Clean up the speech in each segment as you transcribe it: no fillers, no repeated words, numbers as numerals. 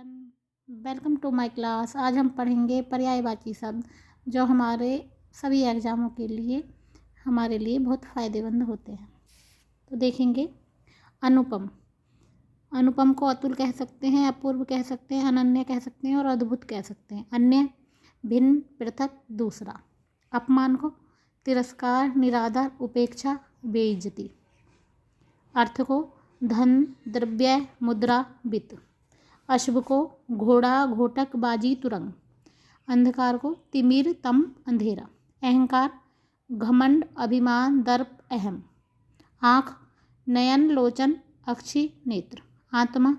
Children, welcome to my class. आज हम पढ़ेंगे पर्यायवाची शब्द जो हमारे सभी एग्जामों के लिए हमारे लिए बहुत फ़ायदेमंद होते हैं। तो देखेंगे अनुपम। अनुपम को अतुल कह सकते हैं, अपूर्व कह सकते हैं, अनन्य कह सकते हैं और अद्भुत कह सकते हैं। अन्य, भिन्न, पृथक, दूसरा। अपमान को तिरस्कार, निरादर, उपेक्षा, बेइज्जती। अर्थ को धन, द्रव्य, मुद्रा, वित्त। अशुभ को घोड़ा, घोटक, बाजी, तुरंग। अंधकार को तिमिर, तम, अंधेरा। अहंकार, घमंड, अभिमान, दर्प, अहम। आँख, नयन, लोचन, अक्षि, नेत्र। आत्मा,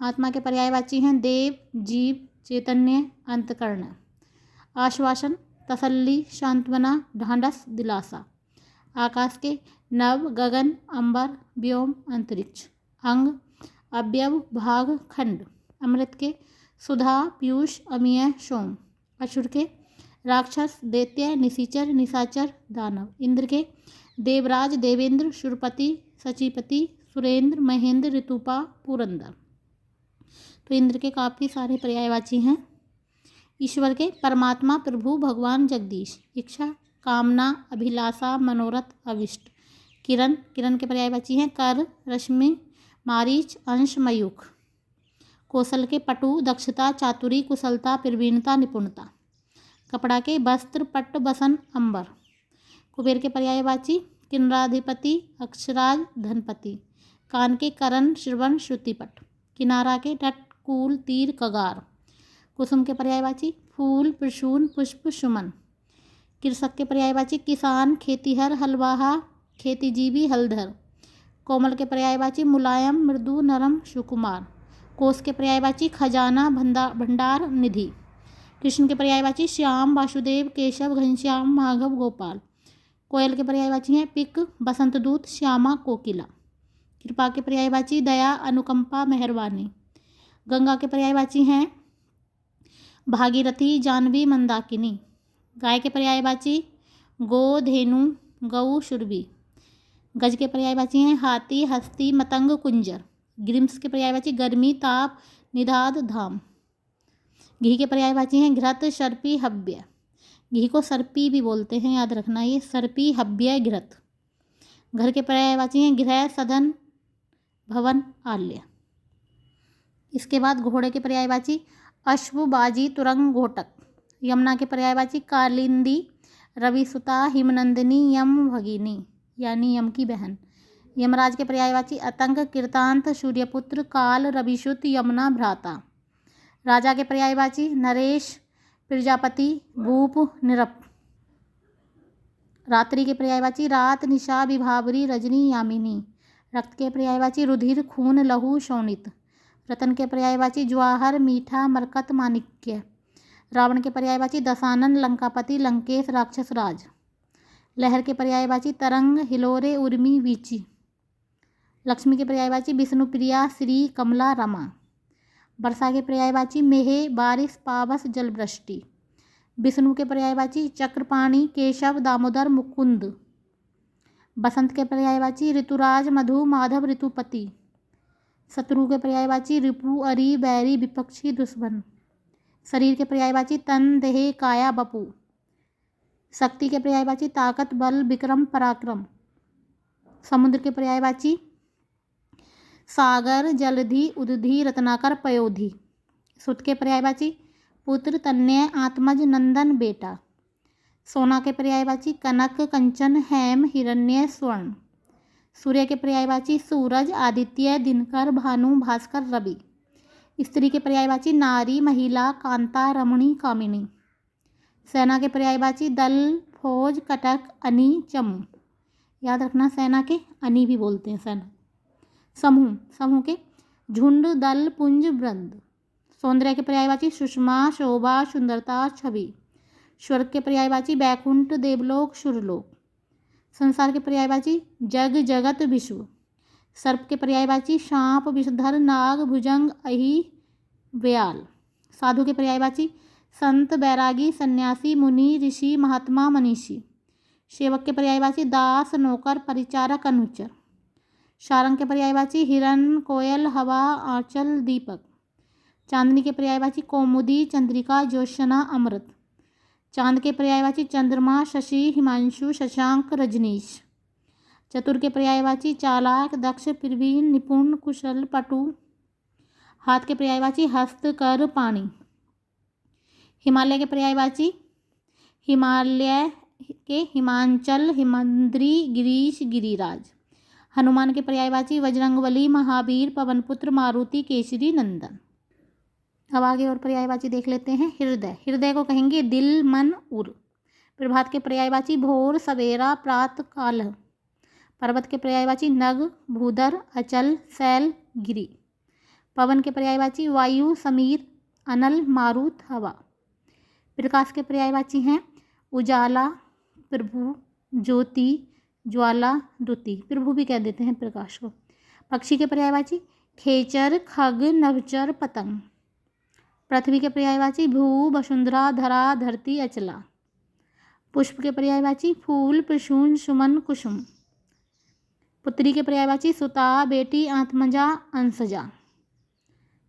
आत्मा के पर्यायवाची हैं देव, जीव, चैतन्य, अंतकरण। आश्वासन, तसल्ली, सांत्वना, ढांढस, दिलासा। आकाश के नभ, गगन, अंबर, व्योम, अंतरिक्ष। अंग, अवयव, भाग, खंड। अमृत के सुधा, पीयूष, अमीय, सोम। असुर के राक्षस, दैत्य, निशिचर, निशाचर, दानव। इंद्र के देवराज, देवेंद्र, सुरपति, सचिपति, सुरेंद्र, महेंद्र, ऋतुपा, पुरंदर। तो इंद्र के काफ़ी सारे पर्यायवाची हैं। ईश्वर के परमात्मा, प्रभु, भगवान, जगदीश। इच्छा, कामना, अभिलाषा, मनोरथ, अभिष्ट। किरण, किरण के पर्यायवाची हैं कर, रश्मि, मारीच, अंश, मयूख। कौशल के पटु, दक्षता, चातुरी, कुशलता, प्रवीणता, निपुणता। कपड़ा के वस्त्र, पट्ट, बसन, अंबर। कुबेर के पर्यायवाची किन्नराधिपति, अक्षराज, धनपति। कान के करण, श्रवण, श्रुतिपट। किनारा के तट, कूल, तीर, कगार। कुसुम के पर्यायवाची फूल, प्रसून, पुष्प, सुमन। कृषक के पर्यायवाची किसान, खेतीहर, हलवाहा, खेतीजीवी, हलधर। कोमल के पर्यायवाची मुलायम, मृदु, नरम, सुकुमार। कोश के पर्यायवाची खजाना, भंडार, निधि। कृष्ण के पर्यायवाची श्याम, वासुदेव, केशव, घनश्याम, माधव, गोपाल। कोयल के पर्यायवाची हैं पिक, बसंतदूत, श्यामा, कोकिला। कृपा के पर्यायवाची दया, अनुकंपा, मेहरबानी। गंगा के पर्यायवाची हैं भागीरथी, जाह्नवी, मंदाकिनी। गाय के पर्यायवाची गो, धेनु, गऊ, सुरभि। गज के पर्यायवाची हैं हाथी, हस्ती, मतंग, कुंजर। ग्रीम्स के पर्यायवाची गर्मी, ताप, निदाद, धाम। घी के पर्यायवाची हैं घृत, सर्पी, हव्य। घी को सर्पी भी बोलते हैं, याद रखना ये सर्पी, हव्य, घृत। घर के पर्यायवाची हैं गृह, सदन, भवन, आल्य। इसके बाद घोड़े के पर्यायवाची अश्व, बाजी, तुरंग, घोटक। यमुना के पर्यायवाची कालिंदी, रविसुता, हिमनंदिनी, यम भगिनी यानी यम की बहन। यमराज के पर्यायवाची अतंग, कीर्तांत, सूर्यपुत्र, काल, रविसुत, यमुना, भ्राता। राजा के पर्यायवाची नरेश, प्रजापति, भूप, निरप। रात्रि के पर्यायवाची रात, निशा, विभावरी, रजनी, यामिनी। रक्त के पर्यायवाची रुधिर, खून, लहू, शोणित। रतन के पर्यायवाची ज्वाहर, मीठा, मरकत, माणिक्य। रावण के पर्यायवाची दशानन, लंकापति, लंकेश, राक्षस राज। लहर के पर्यायवाची तरंग, हिलोरे, उर्मी, वीची। लक्ष्मी के पर्यायवाची विष्णुप्रिया, श्री, कमला, रमा। वर्षा के पर्यायवाची मेह, बारिश, पावस, जलवृष्टि। विष्णु के पर्यायवाची चक्रपाणि, केशव, दामोदर, मुकुंद। बसंत के पर्यायवाची ऋतुराज, मधु, माधव, ऋतुपति। शत्रु के पर्यायवाची रिपु, अरि, बैरी, विपक्षी, दुश्मन। शरीर के पर्यायवाची तन, देह, काया, बपु। शक्ति के पर्यायवाची ताकत, बल, विक्रम, पराक्रम। समुद्र के पर्यायवाची सागर, जलधि, उदधि, रत्नाकर, पयोधि। सुत के पर्यायवाची पुत्र, तन्य, आत्मज, नंदन, बेटा। सोना के पर्यायवाची कनक, कंचन, हेम, हिरण्य, स्वर्ण। सूर्य के पर्यायवाची सूरज, आदित्य, दिनकर, भानु, भास्कर, रवि। स्त्री के पर्यायवाची नारी, महिला, कांता, रमणी, कामिनी। सेना के पर्यायवाची दल, फौज, कटक, अनी, चमू। याद रखना सेना के अनी भी बोलते हैं सेना। समूह, समूह के झुंड, दल, पुंज, वृंद। सौंदर्य के पर्यायवाची सुषमा, शोभा, सुंदरता, छवि। स्वर्ग के पर्यायवाची बैकुंठ, देवलोक, सुरलोक। संसार के पर्यायवाची जग, जगत, विश्व। सर्प के पर्यायवाची सांप, विषधर, नाग, भुजंग, अहि, व्याल। साधु के पर्यायवाची संत, बैरागी, सन्यासी, मुनि, ऋषि, महात्मा, मनीषी। सेवक के पर्यायवाची दास, नौकर, परिचारक, अनुचर। सारंग के पर्यायवाची हिरण, कोयल, हवा, आंचल, दीपक। चांदनी के पर्यायवाची कौमुदी, चंद्रिका, ज्योत्सना, अमृत। चांद के पर्यायवाची चंद्रमा, शशि, हिमांशु, शशांक, रजनीश। चतुर के पर्यायवाची चालाक, दक्ष, प्रवीण, निपुण, कुशल, पटु। हाथ के पर्यायवाची हस्त, कर, पाणी। हिमालय के पर्यायवाची हिमालय के हिमांचल, हिमंद्री, गिरीश, गिरिराज। हनुमान के पर्यायवाची बजरंगबली, महावीर, पवनपुत्र, मारुति, केसरी, नंदन। अब आगे और पर्यायवाची देख लेते हैं। हृदय, हृदय को कहेंगे दिल, मन, उर। प्रभात के पर्यायवाची भोर, सवेरा, प्रातः काल। पर्वत के पर्यायवाची नग, भूधर, अचल, शैल, गिरि। पवन के पर्यायवाची वायु, समीर, अनल, मारुत, हवा। प्रकाश के पर्यायवाची हैं उजाला, प्रभु, ज्योति, ज्वाला, द्युति। प्रभु भी कह देते हैं प्रकाश को। पक्षी के पर्यायवाची खेचर, खग, नभचर, पतंग। पृथ्वी के पर्यायवाची भू, वसुंधरा, धरा, धरती, अचला। पुष्प के पर्यायवाची फूल, प्रसून, सुमन, कुसुम। पुत्री के पर्यायवाची सुता, बेटी, आत्मजा, अंशजा।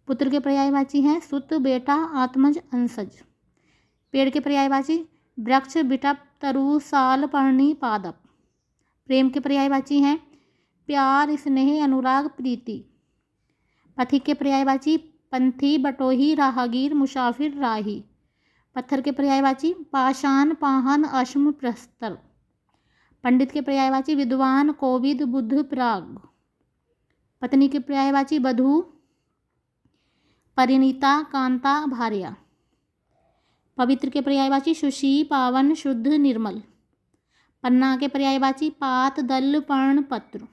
पुत्र के पर्यायवाची हैं सुत, बेटा, आत्मज, अंशज। पेड़ के पर्यायवाची वृक्ष, बिटप, तरु, साल, पर्णी, पादप। प्रेम के पर्यायवाची हैं प्यार, स्नेह, अनुराग, प्रीति। पथिक के पर्यायवाची पंथी, बटोही, राहगीर, मुसाफिर, राही। पत्थर के पर्यायवाची पाषाण, पाहन, अश्म, प्रस्तर। पंडित के पर्यायवाची विद्वान, कोविद, बुद्ध, प्राग। पत्नी के पर्यायवाची वधू, परिणीता, कांता, भार्या। पवित्र के पर्यायवाची शुचि, पावन, शुद्ध, निर्मल। पन्ना के पर्यायवाची पात, दल, पर्ण, पत्र।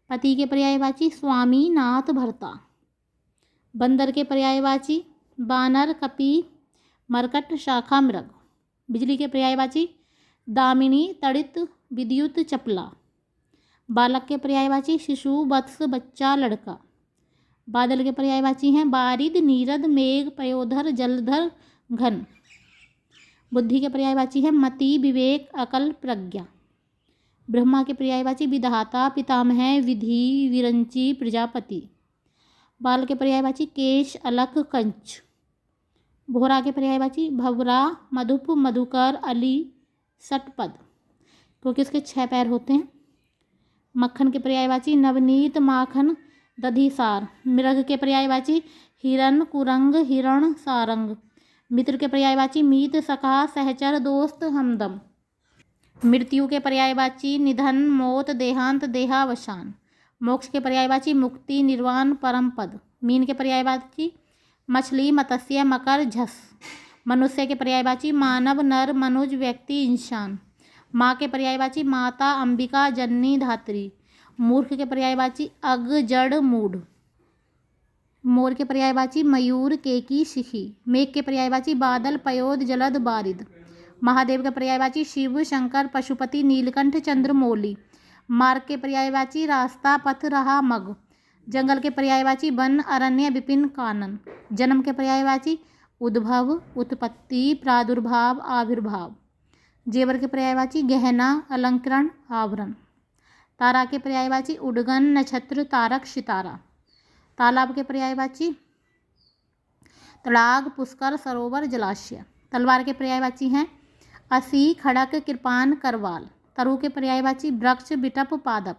पति के पर्यायवाची स्वामी, नाथ, भर्ता। बंदर के पर्यायवाची बानर, कपि, मरकट, शाखा, मृग। बिजली के पर्यायवाची दामिनी, तड़ित, विद्युत, चपला। बालक के पर्यायवाची शिशु, वत्स, बच्चा, लड़का। बादल के पर्यायवाची हैं बारिद, नीरद, मेघ, पयोधर, जलधर, घन। बुद्धि के पर्यायवाची हैं मति, विवेक, अकल, प्रज्ञा। ब्रह्मा के पर्यायवाची विधाता, पितामह, विधि, विरंची, प्रजापति। बाल के पर्यायवाची केश, अलक, कंच। भोरा के पर्यायवाची भवरा, मधुप, मधुकर, अली, सटपद, क्योंकि इसके 6 पैर होते हैं। मक्खन के पर्यायवाची नवनीत, माखन, दधिसार। मृग के पर्यायवाची हिरण, कुरंग, हिरण, सारंग। मित्र के पर्यायवाची मीत, सखा, सहचर, दोस्त, हमदम। मृत्यु के पर्यायवाची निधन, मौत, देहांत, देहावसान। मोक्ष के पर्यायवाची मुक्ति, निर्वाण, परम पद। मीन के पर्यायवाची मछली, मत्स्य, मकर, झस। मनुष्य के पर्यायवाची मानव, नर, मनुज, व्यक्ति, इंसान। माँ के पर्यायवाची माता, अंबिका, जननी, धात्री। मूर्ख के पर्यायवाची अग, जड़, मूढ़। मोर के पर्यायवाची मयूर, केकी, शिखी। मेघ के पर्यायवाची बादल, पयोद, जलद, बारिद। महादेव के पर्यायवाची शिव, शंकर, पशुपति, नीलकंठ, चंद्रमौली। मार्ग के पर्यायवाची रास्ता, पथ, राह, मग। जंगल के पर्यायवाची वन, अरण्य, विपिन, कानन। जन्म के पर्यायवाची उद्भव, उत्पत्ति, प्रादुर्भाव, आविर्भाव। जेवर के पर्यायवाची गहना, अलंकरण, आभरण। तारा के पर्यायवाची उडगन, नक्षत्र, तारक, सितारा। तालाब के पर्यायवाची तड़ाग, पुष्कर, सरोवर, जलाशय। तलवार के पर्यायवाची हैं असी, खड़क, कृपान, करवाल। तरु के पर्यायवाची वृक्ष, बिटप, पादप।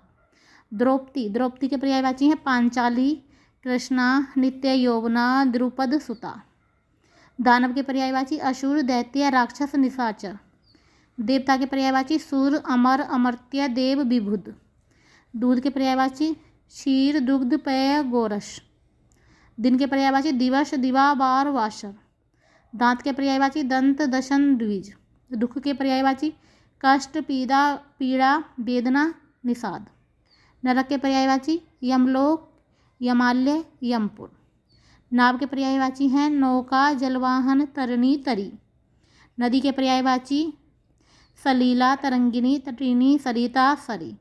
द्रौपदी, द्रौपदी के पर्यायवाची हैं पांचाली, कृष्णा, नित्य यौवना, द्रुपद, सुता। दानव के पर्यायवाची असुर, दैत्य, राक्षस, निशाचर। देवता के पर्यायवाची सुर, अमर, अमर्त्य, देव, विभुद। दूध के पर्यायवाची क्षीर, दुग्ध, पेय, गोरस। दिन के पर्यायवाची दिवस, दिवा, बार, वासर। दांत के पर्यायवाची दंत, दशन, द्विज। दुख के पर्यायवाची कष्ट, पीड़ा, पीड़ा, वेदना, निषाद। नरक के पर्यायवाची यमलोक, यमालय, यमपुर। नाव के पर्यायवाची हैं नौका, जलवाहन, तरणी, तरी। नदी के पर्यायवाची सलीला, तरंगिनी, तटिनी, सरिता, सरी।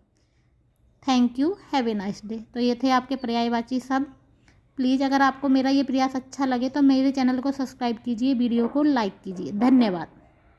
Thank you, have a nice day. तो ये थे आपके पर्यायवाची सब। प्लीज़ अगर आपको मेरा ये प्रयास अच्छा लगे तो मेरे चैनल को सब्सक्राइब कीजिए, वीडियो को लाइक कीजिए। धन्यवाद।